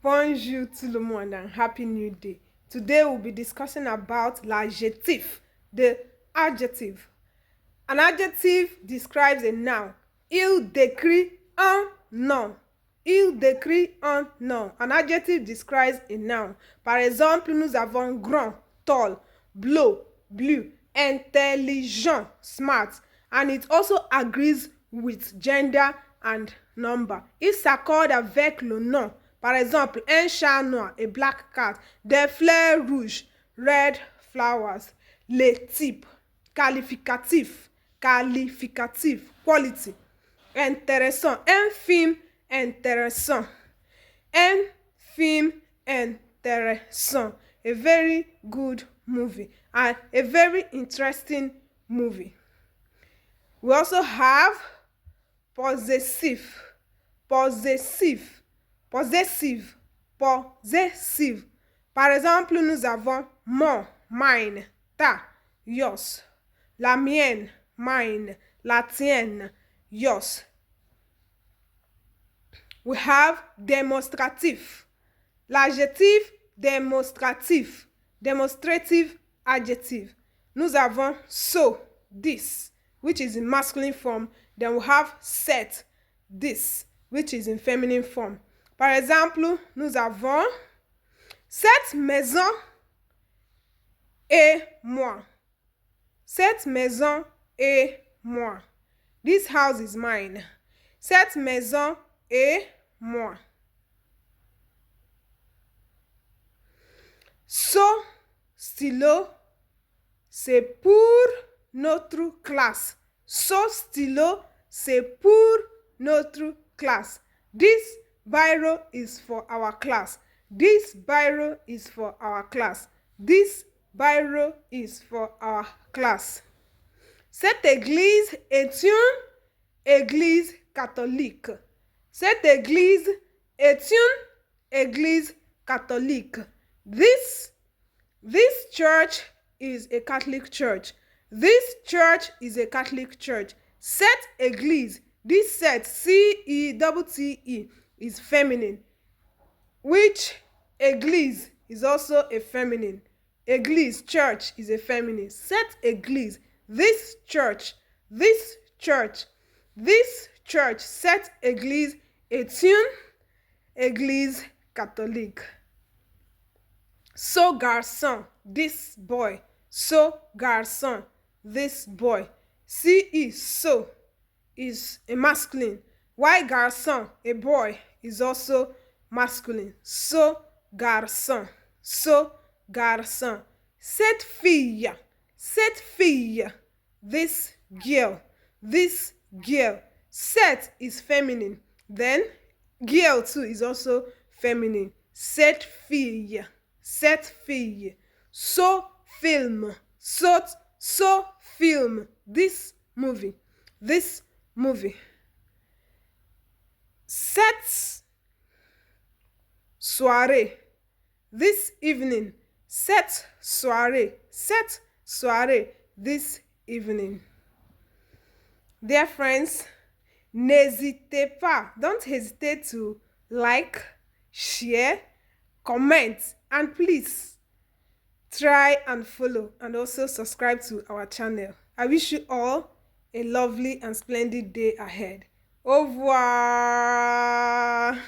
Bonjour tout le monde and happy new day. Today we'll be discussing about l'adjectif, the adjective. An adjective describes a noun. Il décrit un nom. Il décrit un nom. An adjective describes a noun. Par exemple, nous avons grand, tall, blue, intelligent, smart, and it also agrees with gender and number. Il s'accorde avec le nom. Par exemple, un chat noir, a black cat, des fleurs rouges, red flowers. Les types, qualificatif, quality. Intéressant, un film intéressant. Un film intéressant. A very good movie and a very interesting movie. We also have possessive. Par exemple, nous avons mon, mine, ta, yours. La mienne, mine. La tienne, yours. We have démonstratif. L'adjectif démonstratif. Demonstrative adjective. Nous avons so, this, which is in masculine form. Then we have set, this, which is in feminine form. Par exemple, nous avons cette maison et moi. Cette maison et moi. This house is mine. Cette maison et moi. So, stylo, c'est pour notre classe. So, stylo, c'est pour notre classe. This biro is for our class. This biro is for our class. This biro is for our class. Cette église est une église catholique. Cette église est une église catholique. This church is a Catholic church. This church is a Catholic church. Cette église, this set, C-E-T-T-E, is feminine, which église is also a feminine. Église, church, is a feminine. Cette église, this church, cette église est une église catholique. So garçon, this boy. So garçon, this boy. C-E, so, is a masculine. While garçon, a boy, is also masculine. So garçon, Cette fille, this girl. Cette is feminine. Then girl too is also feminine. Cette fille. So film. This movie. Cette soirée. This evening. Cette soirée. This evening. Dear friends, n'hésitez pas. Don't hesitate to like, share, comment, and please try and follow and also subscribe to our channel. I wish you all a lovely and splendid day ahead. Au revoir.